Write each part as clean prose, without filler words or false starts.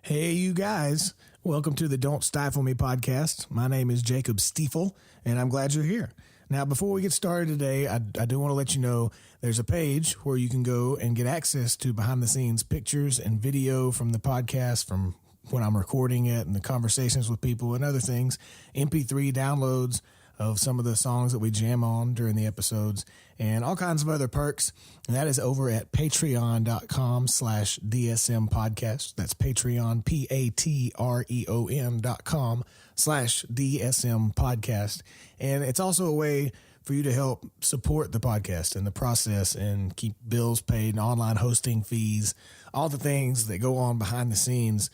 Hey, you guys. Welcome to the Don't Stifle Me podcast. My name is Jacob Stiefel, and I'm glad you're here. Now, before we get started today, I do want to let you know there's a page where you can go and get access to behind-the-scenes pictures and video from the podcast, from when I'm recording it and the conversations with people and other things, MP3 downloads of some of the songs that we jam on during the episodes, and all kinds of other perks. And that is over at patreon.com/DSM podcast. That's Patreon, patreon.com/DSM podcast. And it's also a way for you to help support the podcast and the process and keep bills paid and online hosting fees, all the things that go on behind the scenes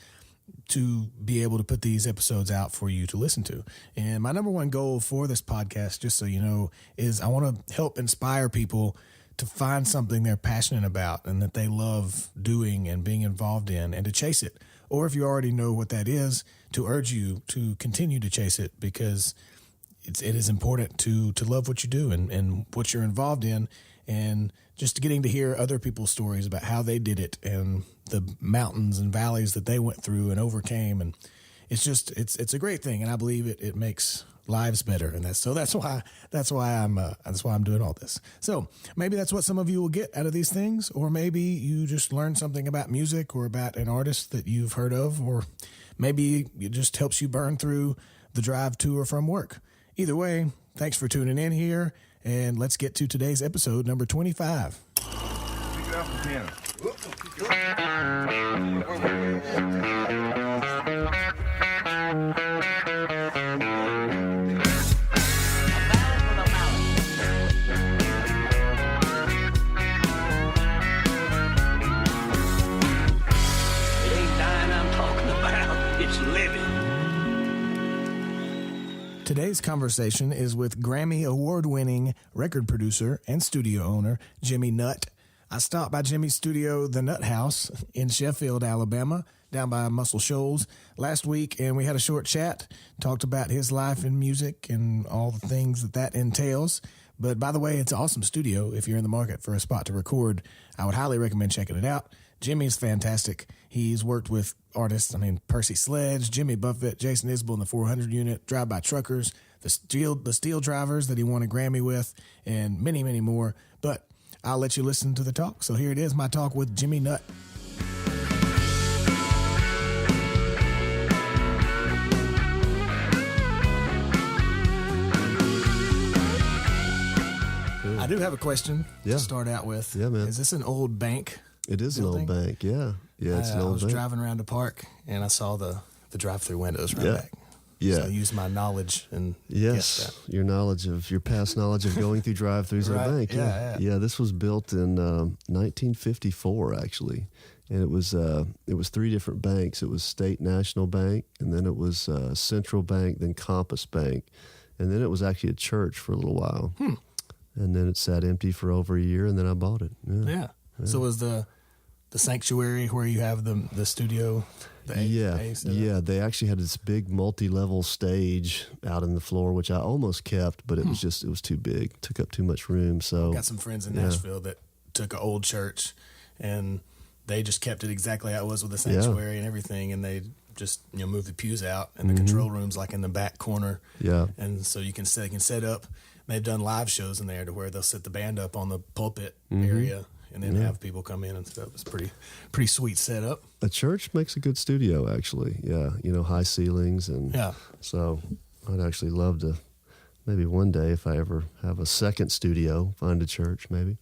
to be able to put these episodes out for you to listen to. And my number one goal for this podcast, just so you know, is I want to help inspire people to find something they're passionate about and that they love doing and being involved in, and to chase it. Or if you already know what that is, to urge you to continue to chase it, because it is important to love what you do and what you're involved in, and just getting to hear other people's stories about how they did it and the mountains and valleys that they went through and overcame. And it's a great thing. And I believe it makes lives better. And that's why I'm doing all this. So maybe that's what some of you will get out of these things, or maybe you just learn something about music or about an artist that you've heard of, or maybe it just helps you burn through the drive to or from work. Either way, thanks for tuning in here, and let's get to today's episode, number 25. Pick it up again. It ain't dying I'm talking about, it's living. Today's conversation is with Grammy award-winning record producer and studio owner Jimmy Nutt. I stopped by Jimmy's studio, the Nutthouse, in Sheffield, Alabama, down by Muscle Shoals, last week, and we had a short chat, talked about his life in music and all the things that entails. But by the way, it's an awesome studio. If you're in the market for a spot to record, I would highly recommend checking it out. Jimmy's fantastic. He's worked with artists, Percy, Sledge, Jimmy Buffett, Jason Isbell in the 400 unit, Drive-By Truckers, the Steel Drivers that he won a Grammy with, and many, many more. But I'll let you listen to the talk. So here it is, my talk with Jimmy Nutt. I do have a question to start out with. Yeah, man. Is this an old bank? It is building? an old bank, yeah. Yeah, it's an old bank. I was driving around the park, and I saw the drive-through windows right back. Yeah. So I used my knowledge and guessed that. Your past knowledge of going through drive-throughs in a bank. Yeah, this was built in 1954, actually. And it was 3 different banks. It was State National Bank, and then it was Central Bank, then Compass Bank. And then it was actually a church for a little while. And then it sat empty for over a year, and then I bought it. Yeah. So was the sanctuary where you have the studio? They actually had this big multi-level stage out in the floor, which I almost kept, but it was too big, took up too much room. So got some friends in Nashville that took an old church, and they just kept it exactly how it was with the sanctuary and everything, and they just moved the pews out, and the control room's like in the back corner. Yeah, and so they can set up. They've done live shows in there to where they'll set the band up on the pulpit area and then have people come in and stuff. It's pretty sweet setup. A church makes a good studio, actually. Yeah, high ceilings, and so I'd actually love to maybe one day, if I ever have a second studio, find a church maybe.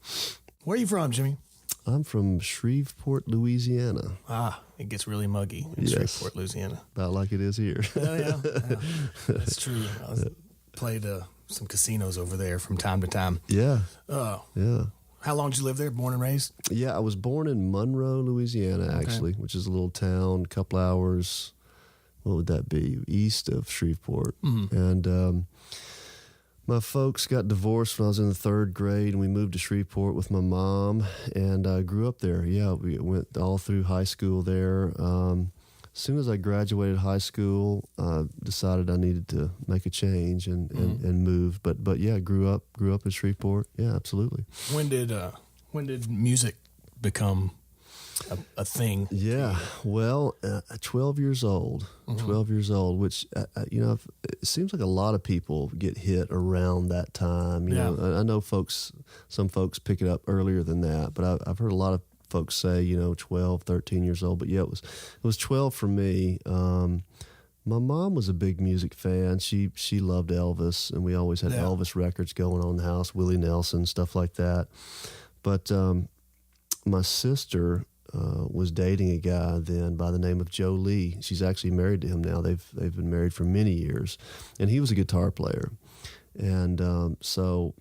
Where are you from, Jimmy? I'm from Shreveport, Louisiana. It gets really muggy in Shreveport, Louisiana. About like it is here. Yeah. That's true. I played some casinos over there from time to time. Yeah. Yeah. How long did you live there? Born and raised? Yeah, I was born in Monroe, Louisiana, actually, which is a little town, a couple hours, what would that be, east of Shreveport. And my folks got divorced when I was in the 3rd grade, and we moved to Shreveport with my mom, and I grew up there. Yeah, we went all through high school there. As soon as I graduated high school, decided I needed to make a change and move. But yeah, grew up in Shreveport. Yeah, absolutely. When did music become a thing? Yeah. Well, 12 years old, 12 years old, which, it seems like a lot of people get hit around that time. You know, I know some folks pick it up earlier than that, but I've heard a lot of folks say, 12, 13 years old. But yeah, it was 12 for me. My mom was a big music fan. She loved Elvis, and we always had Elvis records going on in the house, Willie Nelson, stuff like that. But my sister was dating a guy then by the name of Joe Lee. She's actually married to him now. They've been married for many years, and he was a guitar player, and so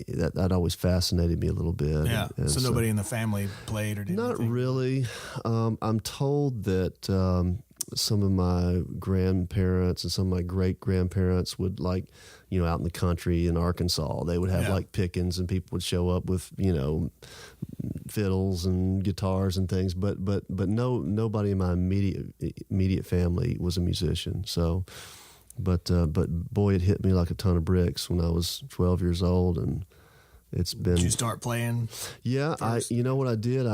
that always fascinated me a little bit. Yeah. And so nobody in the family played or did not anything? really. I'm told that some of my grandparents and some of my great grandparents would out in the country in Arkansas, they would have like pickings, and people would show up with fiddles and guitars and things. But nobody in my immediate family was a musician. So, but boy, it hit me like a ton of bricks when I was 12 years old, and it's been. Did you start playing? Yeah, first? What I did,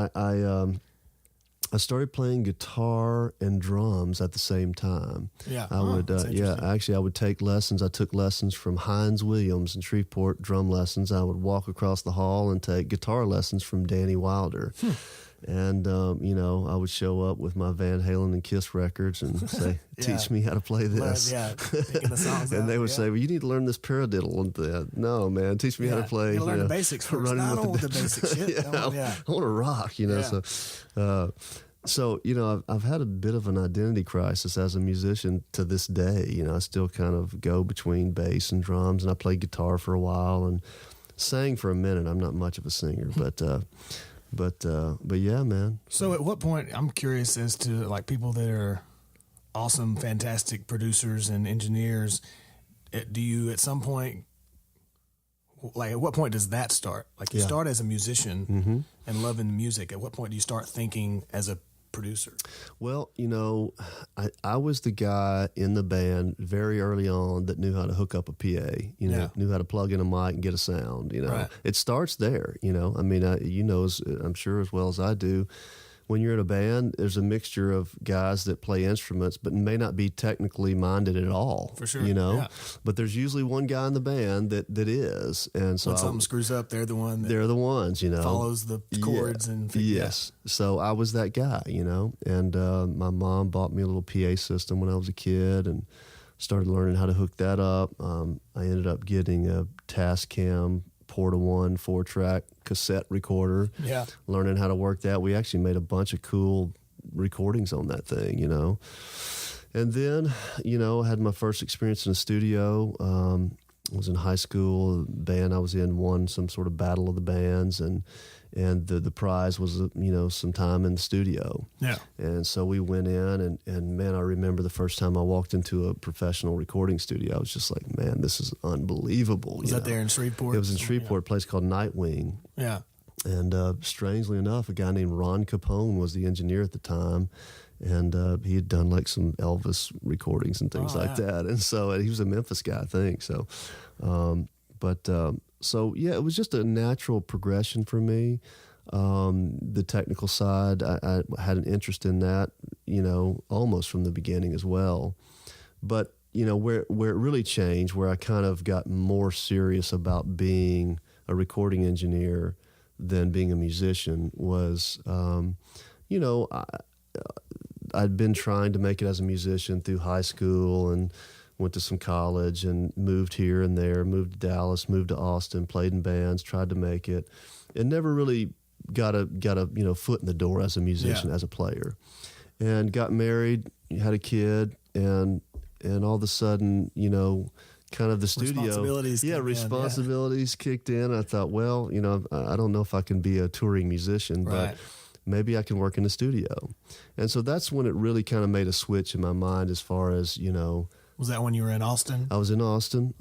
I started playing guitar and drums at the same time. Yeah. I would, that's interesting. actually I would take lessons. I took lessons from Hines Williams in Shreveport, drum lessons. I would walk across the hall and take guitar lessons from Danny Wilder. And, I would show up with my Van Halen and Kiss records and say, teach me how to play this. Picking the songs And out, they would say, well, you need to learn this paradiddle. And no, man, teach me how to play. You learn the basics first. running I with don't want the basic shit. I want to rock, So, I've had a bit of an identity crisis as a musician to this day. I still kind of go between bass and drums, and I played guitar for a while and sang for a minute. I'm not much of a singer, but yeah, man. So at what point, I'm curious as to like people that are awesome, fantastic producers and engineers, do you at some point, like at what point does that start? Like you start as a musician and loving music. At what point do you start thinking as a producer? Well, I was the guy in the band very early on that knew how to hook up a PA, knew how to plug in a mic and get a sound, Right. It starts there, I mean, I'm sure as well as I do, when you're in a band, there's a mixture of guys that play instruments but may not be technically minded at all. For sure. But there's usually one guy in the band that is. And so when something screws up, they're the one that they're the ones, follows the chords and yes. So I was that guy, and my mom bought me a little PA system when I was a kid and started learning how to hook that up. I ended up getting a Tascam Porta-1 4-track cassette recorder, learning how to work that. We actually made a bunch of cool recordings on that thing, And then, I had my first experience in a studio. I was in high school. The band I was in won some sort of battle of the bands, and the prize was, some time in the studio. Yeah. And so we went in, and man, I remember the first time I walked into a professional recording studio, I was just like, man, this is unbelievable. Was that there in Shreveport? It was in Shreveport, a place called Nightwing. Yeah. And strangely enough, a guy named Ron Capone was the engineer at the time. And he had done like some Elvis recordings and things like that. And so he was a Memphis guy, I think. So, so yeah, it was just a natural progression for me. The technical side, I had an interest in that, almost from the beginning as well. But, where it really changed, where I kind of got more serious about being a recording engineer than being a musician was, I'd been trying to make it as a musician through high school and went to some college and moved here and there, moved to Dallas, moved to Austin, played in bands, tried to make it, and never really got a foot in the door as a musician, as a player. And got married, had a kid, and all of a sudden, kind of the studio. Responsibilities kicked in. I thought, well, I don't know if I can be a touring musician, but maybe I can work in the studio. And so that's when it really kind of made a switch in my mind as far as, Was that when you were in Austin? I was in Austin.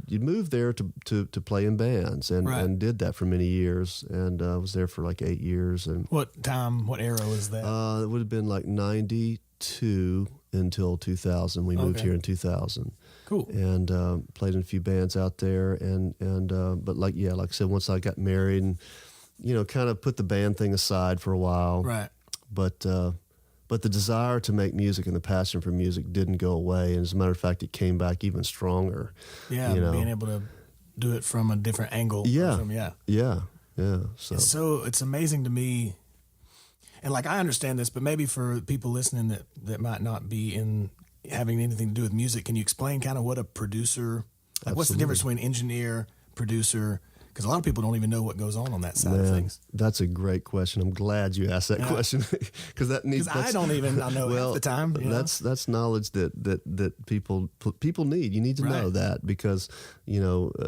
You'd moved there to play in bands and did that for many years. And I was there for like 8 years. And what era was that? It would have been like 92 until 2000. We moved here in 2000. Cool. And played in a few bands out there. But like I said, once I got married and kind of put the band thing aside for a while. Right. But the desire to make music and the passion for music didn't go away. And as a matter of fact, it came back even stronger. Yeah, being able to do it from a different angle. Yeah. Yeah. So it's amazing to me. And like, I understand this, but maybe for people listening that might not be in having anything to do with music, can you explain kind of what a producer, like what's the difference between engineer, producer? Because a lot of people don't even know what goes on that side of things. That's a great question. I'm glad you asked that question because I know half the time. That's knowledge that people need. You need to know that because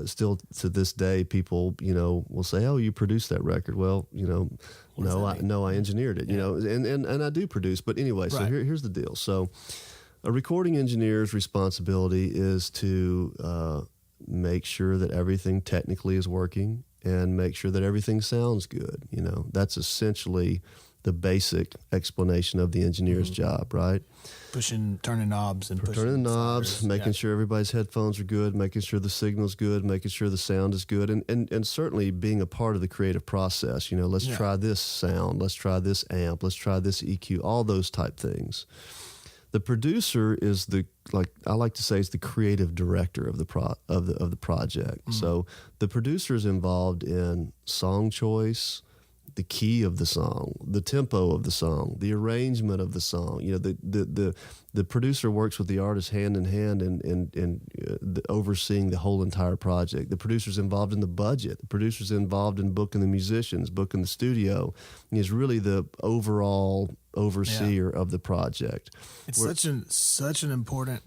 still to this day people will say, "Oh, you produced that record." Well, I engineered it. And I do produce. But anyway, so here's the deal. So a recording engineer's responsibility is to make sure that everything technically is working and make sure that everything sounds good. That's essentially the basic explanation of the engineer's job, right? Turning knobs and turning the knobs, making sure everybody's headphones are good, making sure the signal's good, making sure the sound is good, and certainly being a part of the creative process. Let's try this sound, let's try this amp, let's try this EQ, all those type things. The producer is I like to say, is the creative director of the project. Mm-hmm. So the producer is involved in song choice, the key of the song, the tempo of the song, the arrangement of the song. The producer works with the artist hand in hand in overseeing the whole entire project. The producer's involved in the budget. The producer's involved in booking the musicians, booking the studio. He's really the overall overseer of the project. It's such an important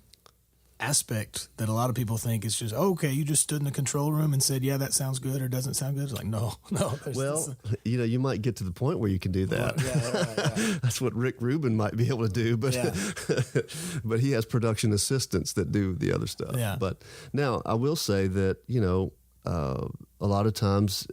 aspect that a lot of people think it's just, okay, you just stood in the control room and said, yeah, that sounds good or doesn't sound good. It's like, no. Well, you might get to the point where you can do that. Yeah. That's what Rick Rubin might be able to do, but but he has production assistants that do the other stuff. Yeah. But now I will say that, a lot of times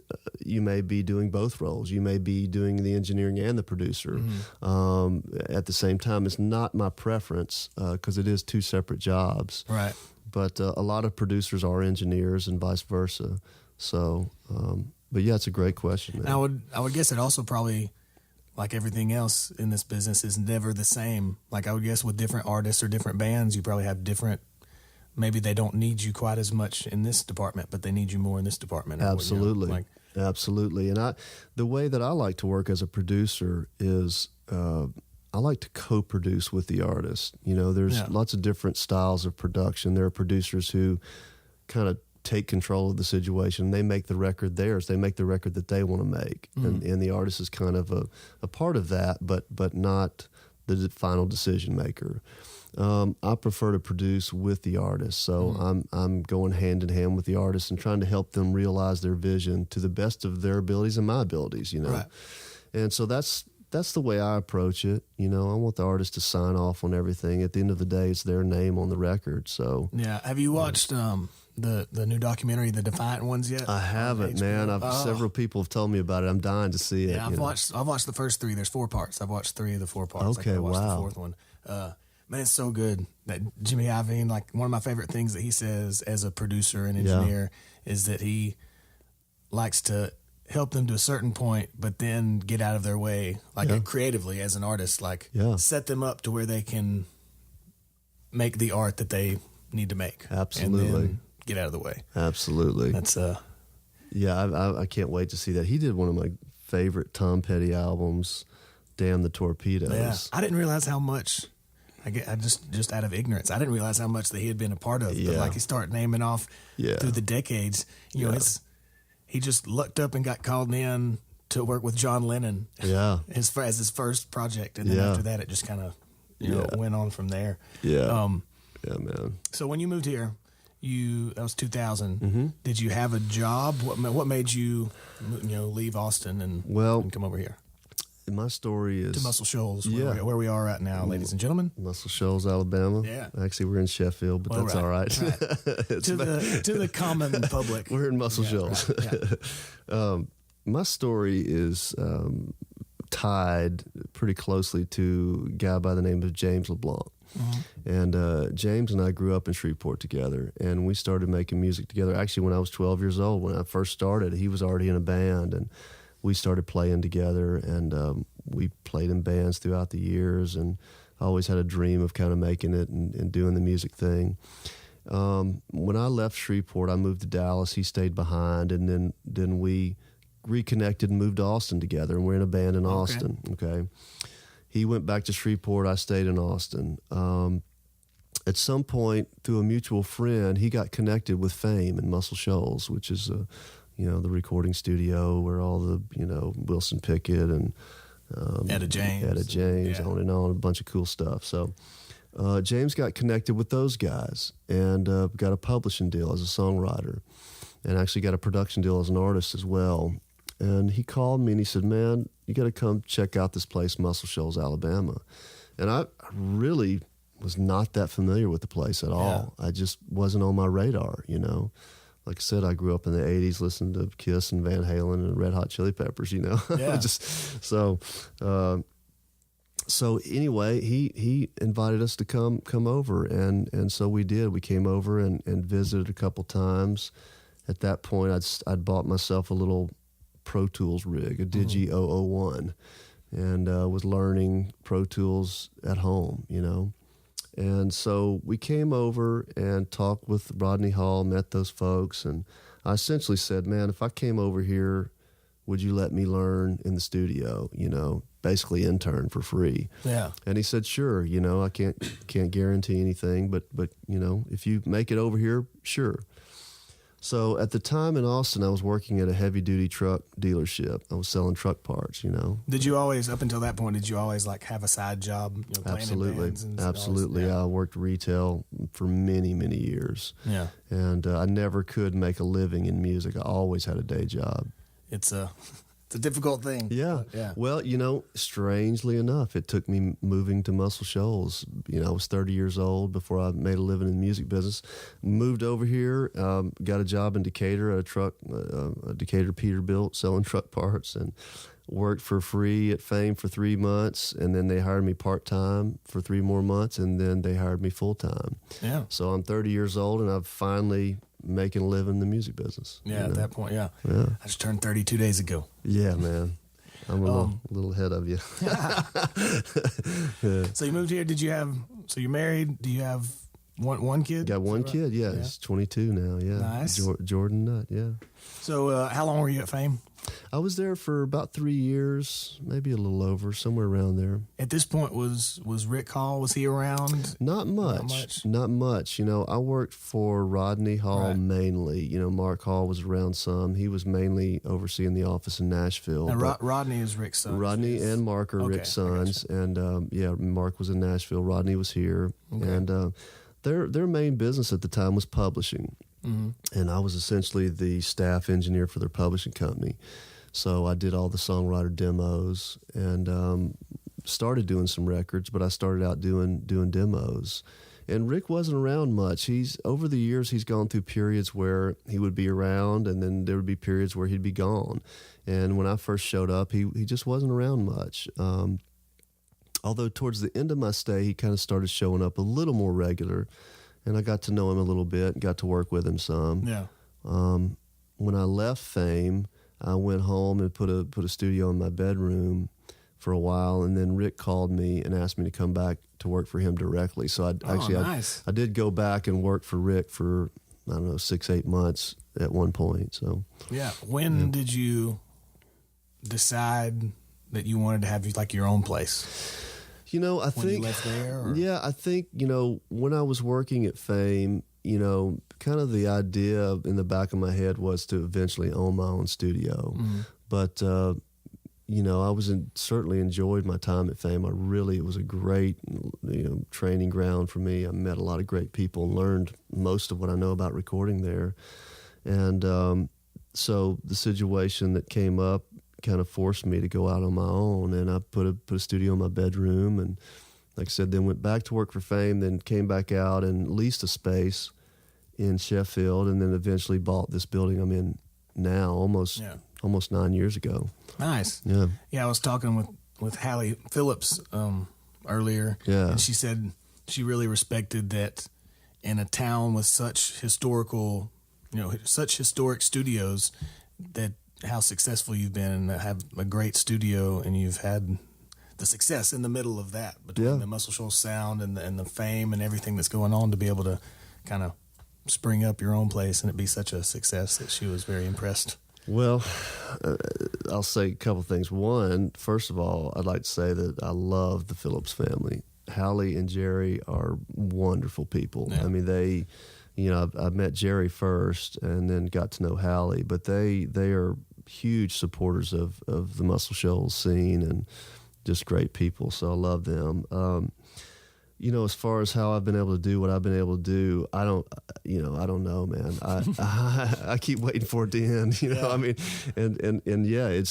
you may be doing both roles. You may be doing the engineering and the producer at the same time. It's not my preference because it is two separate jobs. Right. But a lot of producers are engineers and vice versa. So, but yeah, it's a great question, man. I would guess it also probably, like everything else in this business, is never the same. Like I would guess with different artists or different bands, you probably have different. Maybe they don't need you quite as much in this department, but they need you more in this department. Absolutely. Absolutely. And the way that I like to work as a producer is I like to co-produce with the artist. There's lots of different styles of production. There are producers who kind of take control of the situation. They make the record theirs. They make the record that they want to make. And the artist is kind of a part of that, but not the final decision maker. I prefer to produce with the artist, so I'm going hand in hand with the artist and trying to help them realize their vision to the best of their abilities and my abilities, Right. And so that's the way I approach it. I want the artist to sign off on everything. At the end of the day, it's their name on the record. So yeah, have you watched the new documentary, The Defiant Ones, yet? I haven't, man. Several people have told me about it. I'm dying to see it. Yeah, I've watched the first three. There's 4 parts. I've watched 3 of the 4 parts. Okay, I watched wow. the 4th one. Man, it's so good. That Jimmy Iovine, like one of my favorite things that he says as a producer and engineer is that he likes to help them to a certain point, but then get out of their way, like creatively as an artist, set them up to where they can make the art that they need to make. Absolutely. And then get out of the way. Absolutely. That's yeah, I can't wait to see that. He did one of my favorite Tom Petty albums, Damn the Torpedoes. Yeah. I didn't realize how much. I just out of ignorance, I didn't realize how much that he had been a part of. But like he started naming off through the decades. He just lucked up and got called in to work with John Lennon. Yeah, as his first project, and then after that, it just kind of went on from there. Yeah, yeah, man. So when you moved here, that was 2000. Mm-hmm. Did you have a job? What made you leave Austin and come over here? My story is to Muscle Shoals, where we are right now, ladies and gentlemen. Muscle Shoals, Alabama. Yeah. Actually, we're in Sheffield, but that's all right. To the common public. We're in Muscle Shoals. Right. Yeah. My story is tied pretty closely to a guy by the name of James LeBlanc. Mm-hmm. And James and I grew up in Shreveport together, and we started making music together. Actually, when I was 12 years old, when I first started, he was already in a band, and we started playing together, and we played in bands throughout the years, and I always had a dream of kind of making it and doing the music thing. When I left Shreveport, I moved to Dallas. He stayed behind, and then we reconnected and moved to Austin together, and we're in a band in Austin. Okay. He went back to Shreveport. I stayed in Austin. At some point, through a mutual friend, he got connected with Fame and Muscle Shoals, which is, the recording studio where all the, Wilson Pickett and Etta James, on and on, a bunch of cool stuff. So James got connected with those guys and got a publishing deal as a songwriter, and actually got a production deal as an artist as well. And he called me and he said, "Man, you got to come check out this place, Muscle Shoals, Alabama." And I really was not that familiar with the place at all. I just wasn't on my radar, Like I said, I grew up in the 80s listening to Kiss and Van Halen and Red Hot Chili Peppers, Yeah. So anyway, he invited us to come over, and so we did. We came over and visited a couple times. At that point, I'd bought myself a little Pro Tools rig, a Digi 001, and was learning Pro Tools at home, And so we came over and talked with Rodney Hall, met those folks, and I essentially said, "Man, if I came over here, would you let me learn in the studio, basically intern for free?" Yeah. And he said, "Sure, I can't guarantee anything, but if you make it over here, sure." So at the time in Austin, I was working at a heavy-duty truck dealership. I was selling truck parts, Did you always, up until that point, have a side job? Playing Absolutely. in bands and Absolutely. Yeah. I worked retail for many, many years. Yeah. And I never could make a living in music. I always had a day job. It's a difficult thing. Yeah. Yeah. Well, strangely enough, it took me moving to Muscle Shoals. I was 30 years old before I made a living in the music business. Moved over here, got a job in Decatur at a Decatur Peterbilt selling truck parts, and worked for free at Fame for 3 months, and then they hired me part-time for 3 more months, and then they hired me full-time. Yeah. So I'm 30 years old, and I've finally making a living in the music business. Yeah, at that point, yeah. Yeah. I just turned 32 days ago. Yeah, man. I'm a little ahead of you. Yeah. So you moved here. So you're married. Do you have one kid? Got one kid, yeah. He's 22 now, yeah. Nice. Jordan Nutt, yeah. So how long were you at Fame? I was there for about 3 years, maybe a little over, somewhere around there. At this point, was Rick Hall, was he around? Not much. I worked for Rodney Hall mainly. Mark Hall was around some. He was mainly overseeing the office in Nashville. Now, Rodney is Rick's son. Rodney and Mark are Rick's sons. And, Mark was in Nashville. Rodney was here. Okay. And their main business at the time was publishing. Mm-hmm. And I was essentially the staff engineer for their publishing company. So I did all the songwriter demos and started doing some records, but I started out doing demos. And Rick wasn't around much. Over the years, he's gone through periods where he would be around, and then there would be periods where he'd be gone. And when I first showed up, he just wasn't around much. Although towards the end of my stay, he kind of started showing up a little more regular. And I got to know him a little bit and got to work with him some. Yeah. When I left Fame, I went home and put a studio in my bedroom for a while, and then Rick called me and asked me to come back to work for him directly. So I did go back and work for Rick for, 6-8 months at one point. So yeah. When did you decide that you wanted to have your own place? I think you left there? Or? Yeah, I think, when I was working at Fame, kind of the idea in the back of my head was to eventually own my own studio. Mm-hmm. But, I certainly enjoyed my time at Fame. It was a great, training ground for me. I met a lot of great people and learned most of what I know about recording there. And so the situation that came up kind of forced me to go out on my own, and I put a studio in my bedroom, and like I said, then went back to work for Fame, then came back out and leased a space in Sheffield, and then eventually bought this building I'm in now almost 9 years ago. Nice. Yeah. Yeah, I was talking with Hallie Phillips earlier, and she said she really respected that in a town with such historic studios that how successful you've been and have a great studio, and you've had the success in the middle of that between the Muscle Shoals sound and the fame and everything that's going on, to be able to kind of spring up your own place and it be such a success that she was very impressed. Well, I'll say a couple things. One, first of all, I'd like to say that I love the Phillips family. Hallie and Jerry are wonderful people. Yeah. I mean, they, I met Jerry first and then got to know Hallie, but they are huge supporters of the Muscle Shoals scene and just great people. So I love them. As far as how I've been able to do what I've been able to do, I don't know, man. I keep waiting for it to end, I mean, and yeah,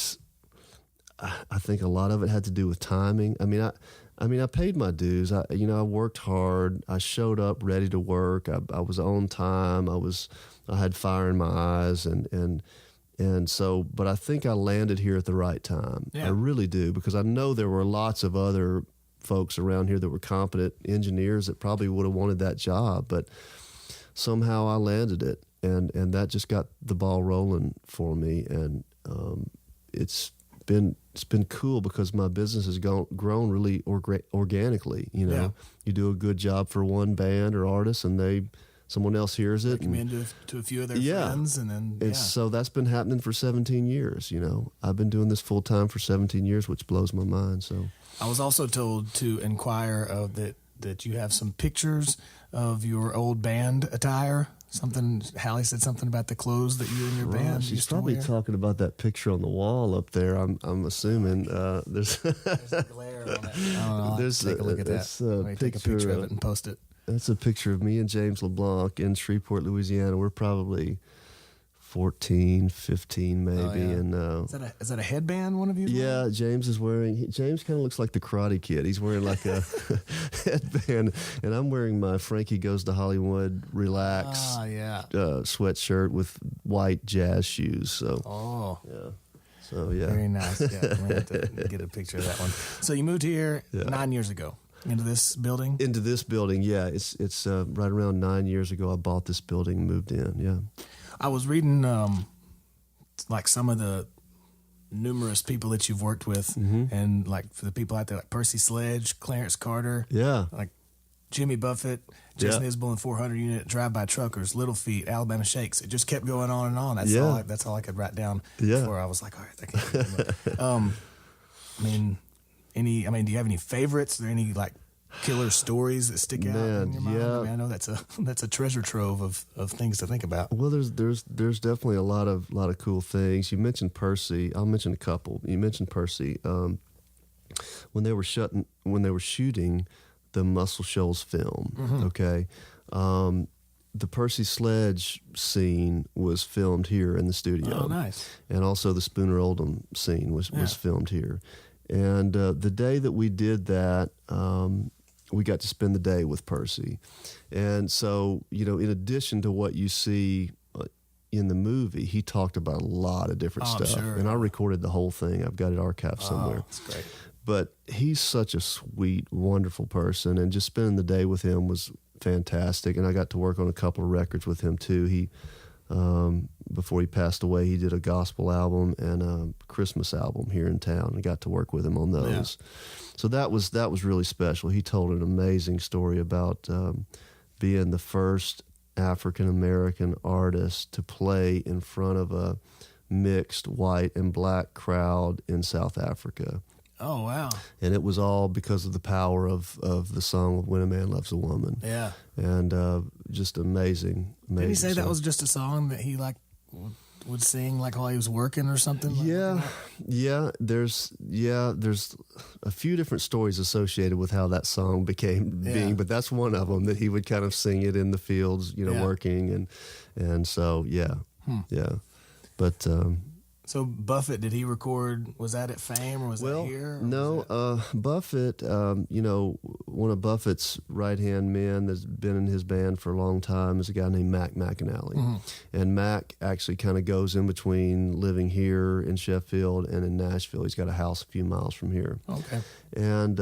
I think a lot of it had to do with timing. I mean, I paid my dues. I worked hard. I showed up ready to work. I was on time. I had fire in my eyes and so, but I think I landed here at the right time. Yeah. I really do, because I know there were lots of other folks around here that were competent engineers that probably would have wanted that job, but somehow I landed it, and that just got the ball rolling for me, and it's been cool because my business has grown really organically. Yeah. You do a good job for one band or artist, and someone else hears it. Recommend to a few of their friends, and then so that's been happening for 17 years. I've been doing this full time for 17 years, which blows my mind. So I was also told to inquire that you have some pictures of your old band attire. Hallie said something about the clothes that you and your band She's used to probably wear. talking about that picture on the wall up there. I'm assuming there's a glare on it. I don't know. Take a look at that. Take a picture of it and post it. That's a picture of me and James LeBlanc in Shreveport, Louisiana. We're probably 14, 15 maybe. Oh, yeah. And is that a headband one of you? Yeah, James James kind of looks like the Karate Kid. He's wearing like a headband, and I'm wearing my Frankie Goes to Hollywood Relax sweatshirt with white jazz shoes. So very nice. Yeah, I'm gonna have to get a picture of that one. So you moved here 9 years ago. Into this building? Into this building, yeah. It's right around 9 years ago I bought this building and moved in, yeah. I was reading like some of the numerous people that you've worked with, and like for the people out there like Percy, Sledge, Clarence Carter, like Jimmy Buffett, Jason Isbell and 400 Unit, Drive-By Truckers, Little Feat, Alabama Shakes. It just kept going on and on. That's all I could write down before I was like, all right, I can't do you have any favorites? Are there any like killer stories that stick out in your mind? I know that's a treasure trove of things to think about. Well, there's definitely a lot of cool things. You mentioned Percy. I'll mention a couple. You mentioned Percy. When they were shooting the Muscle Shoals film, okay, the Percy Sledge scene was filmed here in the studio. Oh, nice. And also the Spooner Oldham scene was filmed here. And the day that we did that, we got to spend the day with Percy. And so, in addition to what you see in the movie, he talked about a lot of different stuff. Sure. And I recorded the whole thing. I've got it archived somewhere. That's great. But he's such a sweet, wonderful person. And just spending the day with him was fantastic. And I got to work on a couple of records with him, too. He... before he passed away, he did a gospel album and a Christmas album here in town, and got to work with him on those. So that was really special. He told an amazing story about being the first African American artist to play in front of a mixed white and black crowd in South Africa. Oh, wow. And it was all because of the power of the song When a Man Loves a Woman. Yeah. And just amazing. Did he say song. that was just a song that he like would sing like while he was working or something? There's a few different stories associated with how that song became being, but that's one of them, that he would kind of sing it in the fields, working, and so But so Buffett, did he record? Was that at Fame or was that here? No, Buffett. One of Buffett's right-hand men that's been in his band for a long time is a guy named Mac McAnally, and Mac actually kind of goes in between living here in Sheffield and in Nashville. He's got a house a few miles from here. Okay, And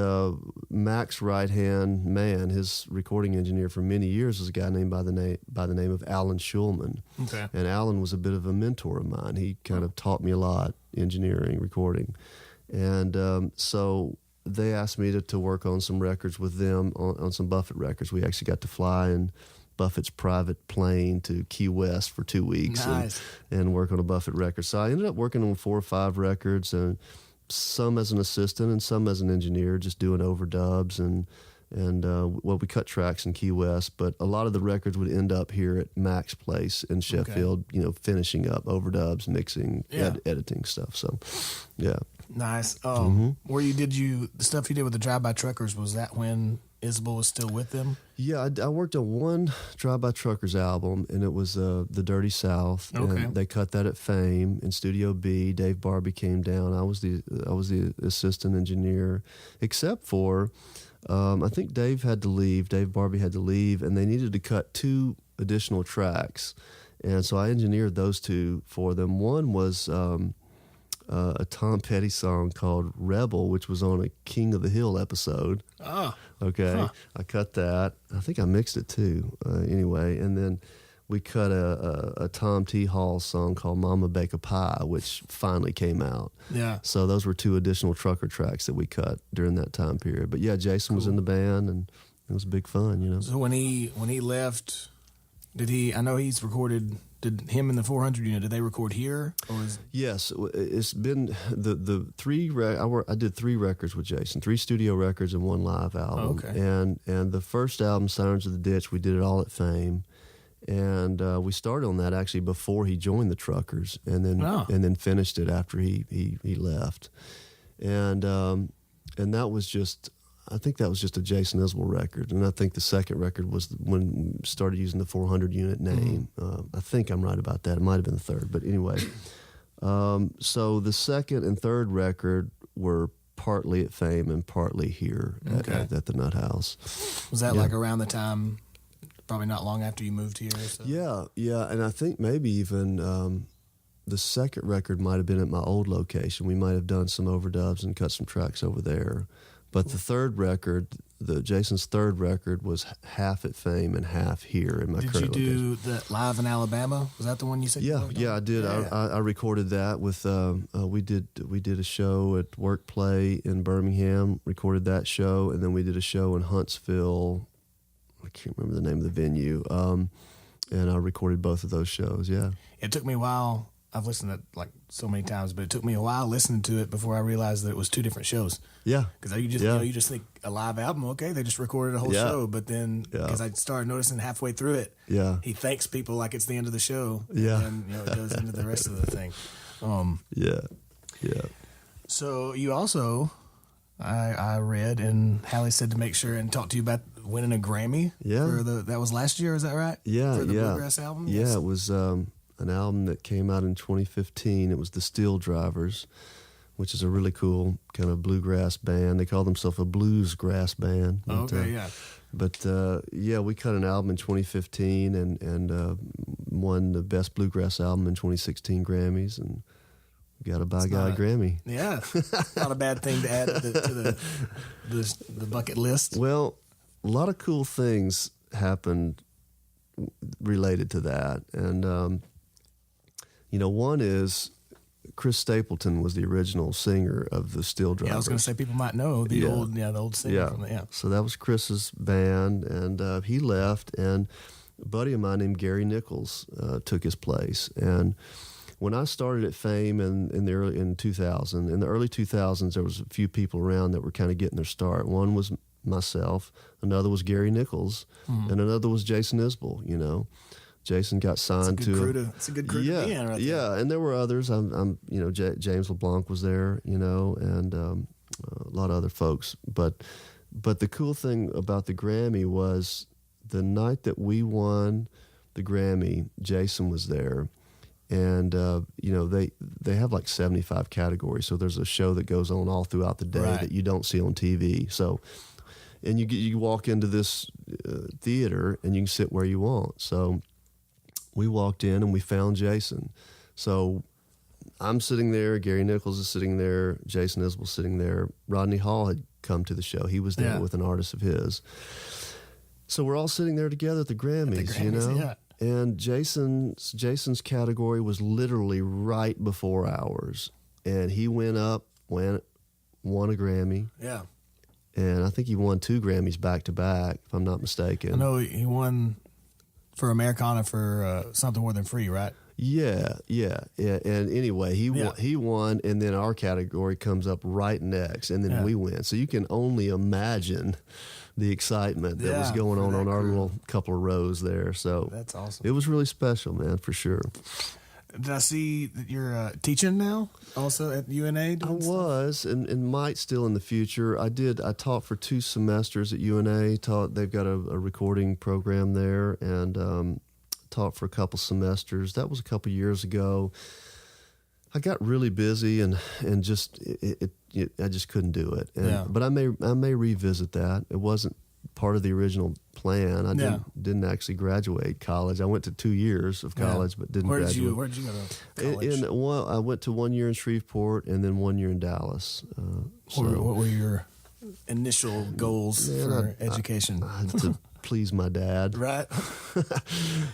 Mac's right-hand man, his recording engineer for many years, was a guy named by the name of Alan Schulman. Okay. And Alan was a bit of a mentor of mine. He kind of taught me a lot, engineering, recording. And so they asked me to work on some records with them, on some Buffett records. We actually got to fly in Buffett's private plane to Key West for 2 weeks. Nice. and work on a Buffett record. So I ended up working on 4 or 5 records, and some as an assistant and some as an engineer, just doing overdubs and we cut tracks in Key West, but a lot of the records would end up here at Mac's place in Sheffield, finishing up overdubs, mixing, editing stuff. So, yeah. Nice. Where the stuff you did with the Drive-By Truckers, was that when Isabel was still with them? Yeah, I worked on one Drive-By Truckers album, and it was The Dirty South. Okay. And they cut that at Fame in Studio B. Dave Barbie came down. I was the assistant engineer, except for I think Dave Barbie had to leave, and they needed to cut 2 additional tracks. And so I engineered those 2 for them. One was a Tom Petty song called Rebel, which was on a King of the Hill episode. Oh. Okay. Huh. I cut that. I think I mixed it too. Anyway, and then we cut a Tom T. Hall song called Mama Bake a Pie, which finally came out. Yeah. So those were 2 additional trucker tracks that we cut during that time period. But yeah, Jason was in the band, and it was big fun, So when he left, I know he's recorded, did him and the 400 unit, did they record here? Yes, it's been the 3 I did 3 records with Jason, 3 studio records and 1 live album. Oh, okay. And the first album, Sirens of the Ditch, we did it all at Fame. And we started on that actually before he joined the Truckers, and then finished it after he left. And that was just, I think that was just a Jason Isbell record. And I think the second record was when we started using the 400 unit name. I think I'm right about that. It might have been the third, but anyway. So the second and third record were partly at Fame and partly here at the Nutthouse. Was that like around the time, probably not long after you moved here? So? Yeah. And I think maybe even the second record might have been at my old location. We might have done some overdubs and cut some tracks over there. But the third record, Jason's third record, was half at Fame and half here in my current location. Did you do the Live in Alabama? Was that the one you said? Yeah, I did. Yeah. I recorded that with. We did a show at Work Play in Birmingham. Recorded that show, and then we did a show in Huntsville. I can't remember the name of the venue. And I recorded both of those shows. Yeah, it took me a while. I've listened to it like so many times, but it took me a while listening to it before I realized that it was 2 different shows. Yeah, because you just think a live album, okay, they just recorded a whole show, but then because I started noticing halfway through it, he thanks people like it's the end of the show, and it goes into the rest of the thing. So you also, I read, and Hallie said to make sure and talk to you about winning a Grammy. Yeah, that was last year. Is that right? Yeah, for the bluegrass album. Yeah, yes. It was an album that came out in 2015. It was the Steel Drivers, which is a really cool kind of bluegrass band. They call themselves a bluesgrass band. But we cut an album in 2015 and won the Best Bluegrass Album in 2016 Grammys, and got a by-guy Grammy. Yeah, not a bad thing to add to the bucket list. Well, a lot of cool things happened related to that, and one is Chris Stapleton was the original singer of the Steel Drivers. Yeah, I was going to say people might know the old singer from the So that was Chris's band, and he left, and a buddy of mine named Gary Nichols took his place. And when I started at Fame in the early 2000s, there was a few people around that were kind of getting their start. One was myself, another was Gary Nichols, and another was Jason Isbell. Jason got signed to it's a good crew to be in right there. Yeah, and there were others. James LeBlanc was there, and a lot of other folks. But the cool thing about the Grammy was the night that we won the Grammy, Jason was there. And, they have like 75 categories. So there's a show that goes on all throughout the day that you don't see on TV. So, and you walk into this theater and you can sit where you want. So we walked in and we found Jason. So I'm sitting there. Gary Nichols is sitting there. Jason Isbell's sitting there. Rodney Hall had come to the show. He was there with an artist of his. So we're all sitting there together at the Grammys, you know? Yeah. And Jason's category was literally right before ours. And he went up, won a Grammy. Yeah. And I think he won 2 Grammys back to back, if I'm not mistaken. I know he won for Americana for Something More Than Free, right? Yeah. And anyway, he won, and then our category comes up right next, and then we win. So you can only imagine the excitement that was going on our little couple of rows there. So that's awesome. It was really special, man, for sure. Did I see that you're teaching now also at UNA? I was, and might still in the future. I taught for 2 semesters at UNA. They've got a recording program there, and taught for a couple semesters. That was a couple years ago. I got really busy and just I just couldn't do it. But I may revisit that. It wasn't part of the original plan. I didn't actually graduate college. I went to 2 years of college, but didn't graduate. Where did you go to college? I went to 1 year in Shreveport and then 1 year in Dallas. What were your initial goals for education? To please my dad, right?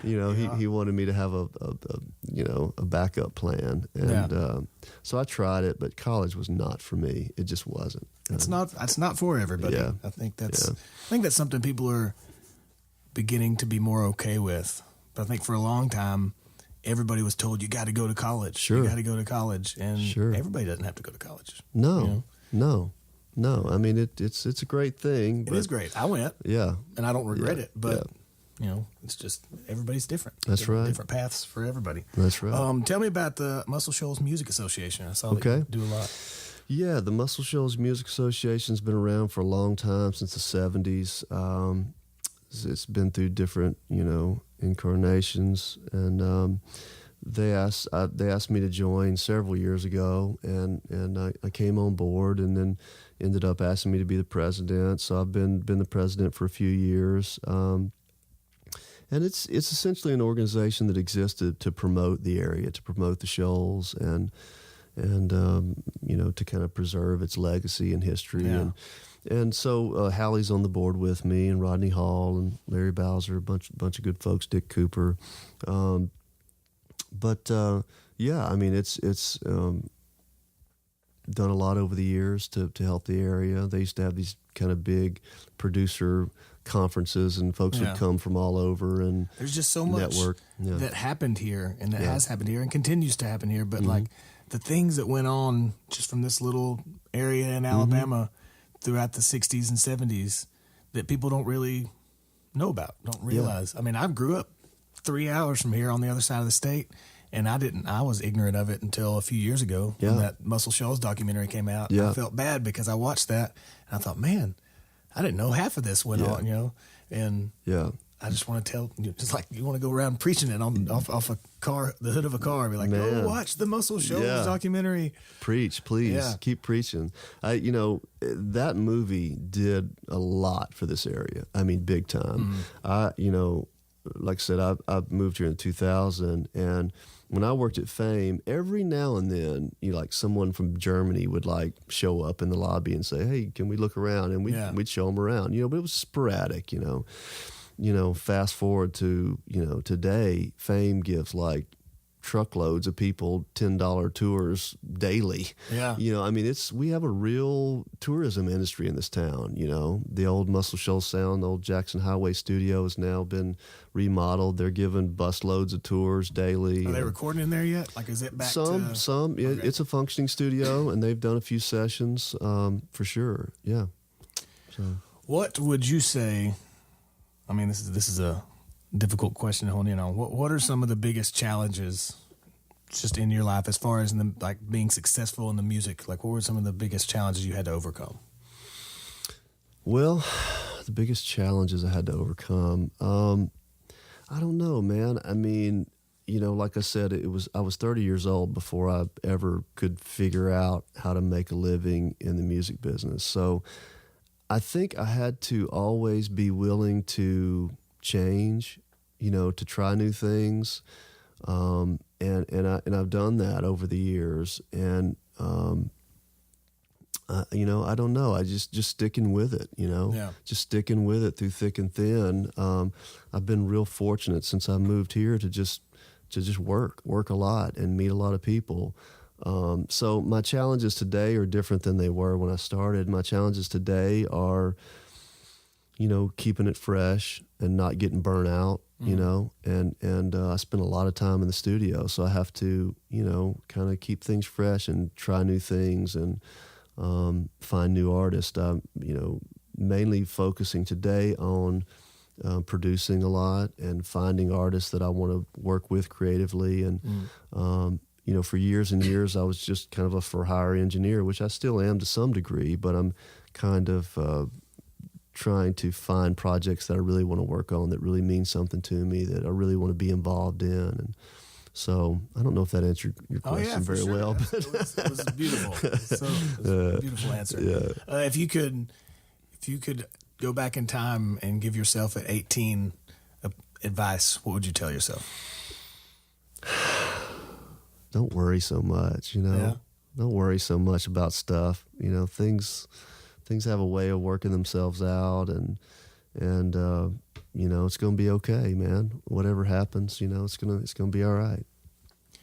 He wanted me to have a backup plan, and so I tried it, but college was not for me. It just wasn't. It's not for everybody. Yeah. I think that's something people are beginning to be more okay with. But I think for a long time, everybody was told you got to go to college. Sure. You got to go to college, and everybody doesn't have to go to college. No. I mean, it's a great thing. It is great. I went. Yeah. And I don't regret it, but it's just everybody's different. That's right. Different paths for everybody. That's right. Tell me about the Muscle Shoals Music Association. I saw that you do a lot. Yeah, the Muscle Shoals Music Association's been around for a long time, since the 70s. It's been through different, incarnations, and they asked me to join several years ago, and I came on board, and then ended up asking me to be the president. So I've been the president for a few years, and it's essentially an organization that existed to promote the area, to promote the Shoals, and to kind of preserve its legacy and history. Yeah. And so Hallie's on the board with me, and Rodney Hall and Larry Bowser, a bunch of good folks, Dick Cooper. It's done a lot over the years to help the area. They used to have these kind of big producer conferences, and folks would come from all over, and there's just so much that happened here, and that has happened here and continues to happen here. But like the things that went on just from this little area in Alabama throughout the 60s and 70s that people don't really know about, don't realize. I mean, I grew up 3 hours from here on the other side of the state, and I was ignorant of it until a few years ago when that Muscle Shoals documentary came out. I felt bad because I watched that, and I thought, man, I didn't know half of this went on, and I just want to tell, just like you want to go around preaching it off a car, the hood of a car, be like, go watch the Muscle Shoals documentary. Preach, please. Keep preaching. That movie did a lot for this area. I mean, big time. Like I said, I moved here in 2000, and when I worked at Fame, every now and then, like someone from Germany would like show up in the lobby and say, "Hey, can we look around?" And we'd show them around, but it was sporadic, Fast forward to today, Fame gives like truckloads of people $10 tours daily. Yeah. We have a real tourism industry in this town. The old Muscle Shoals sound, the old Jackson Highway studio has now been remodeled. They're giving busloads of tours daily. Are they recording in there yet? Like, is it back to... Some. Yeah, okay. It's a functioning studio, and they've done a few sessions, for sure. Yeah. So, what would you say... I mean, this is a difficult question to hone in on. What are some of the biggest challenges just in your life as far as being successful in the music? Like, what were some of the biggest challenges you had to overcome? Well, the biggest challenges I had to overcome, I don't know, man. I mean, like I said, I was 30 years old before I ever could figure out how to make a living in the music business. So I think I had to always be willing to change, to try new things, and I've done that over the years, and I don't know. I just sticking with it, just sticking with it through thick and thin. I've been real fortunate since I moved here to just work a lot and meet a lot of people. So my challenges today are different than they were when I started. My challenges today are, keeping it fresh and not getting burnt out, and I spend a lot of time in the studio, so I have to, kind of keep things fresh and try new things and find new artists. I'm, mainly focusing today on producing a lot and finding artists that I want to work with creatively. And, for years and years, I was just kind of a for-hire engineer, which I still am to some degree, but I'm kind of trying to find projects that I really want to work on, that really mean something to me, that I really want to be involved in. And so I don't know if that answered your question very sure. well. But It was beautiful. It was a beautiful answer. Yeah. If you could go back in time and give yourself at 18 advice, what would you tell yourself? Don't worry so much, Yeah. Don't worry so much about stuff. Things have a way of working themselves out, and it's going to be okay, man. Whatever happens, it's going to be all right.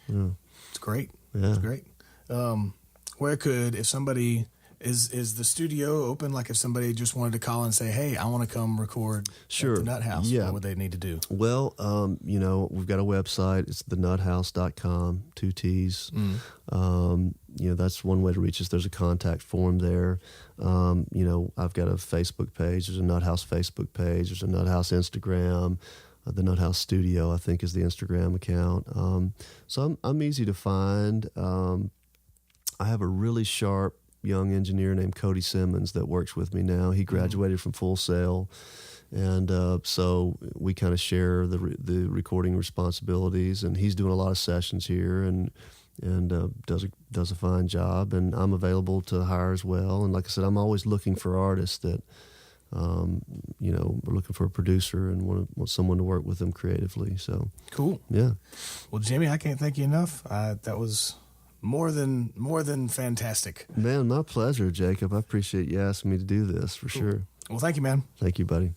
Yeah. It's great. Yeah. It's great. If somebody is the studio open? Like if somebody just wanted to call and say, "Hey, I want to come record Sure. at the Nutthouse," Yeah. what would they need to do? Well, we've got a website. It's thenutthouse.com, 2 T's. That's one way to reach us. There's a contact form there. I've got a Facebook page. There's a Nutthouse Facebook page. There's a Nutthouse Instagram. The Nutthouse Studio, I think, is the Instagram account. So I'm easy to find. I have a really sharp young engineer named Cody Simmons that works with me now. He graduated from Full Sail, and so we kind of share the recording responsibilities. And he's doing a lot of sessions here, and does a fine job. And I'm available to hire as well. And like I said, I'm always looking for artists that we're looking for a producer and want someone to work with them creatively. So Cool. yeah. Well, Jimmy, I can't thank you enough. That was more than fantastic. Man, my pleasure, Jacob. I appreciate you asking me to do this for sure. Well, thank you, man. Thank you, buddy.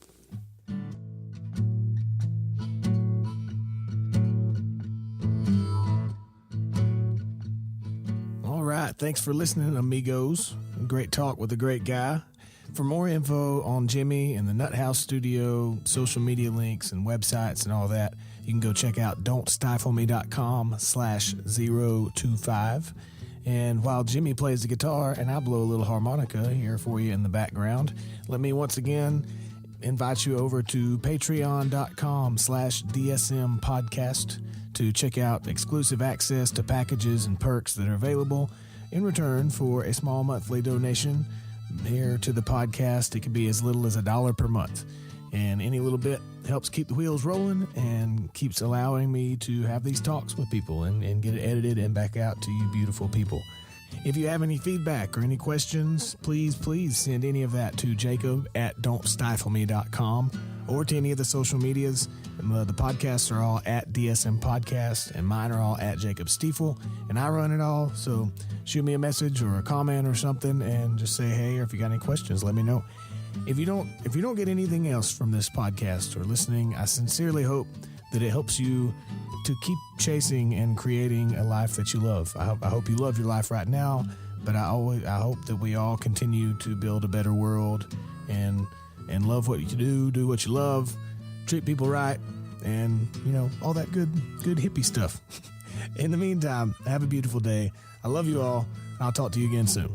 All right. Thanks for listening, amigos. Great talk with a great guy. For more info on Jimmy and the Nutthouse Studio, social media links and websites and all that, you can go check out don'tstifleme.com/025. And while Jimmy plays the guitar and I blow a little harmonica here for you in the background, let me once again invite you over to patreon.com/DSM podcast to check out exclusive access to packages and perks that are available in return for a small monthly donation here to the podcast. It can be as little as $1 per month, and any little bit helps keep the wheels rolling and keeps allowing me to have these talks with people and get it edited and back out to you beautiful people. If you have any feedback or any questions, please send any of that to jacob@don'tstifleme.com or to any of the social medias. The podcasts are all at DSM Podcast, and mine are all at Jacob Stiefel, and I run it all. So shoot me a message or a comment or something and just say hey, or if you got any questions, let me know. If you don't get anything else from this podcast or listening, I sincerely hope that it helps you to keep chasing and creating a life that you love. I hope you love your life right now, but I hope that we all continue to build a better world and love what you do what you love, treat people right, and all that good hippie stuff. In the meantime, have a beautiful day. I love you all. I'll talk to you again soon.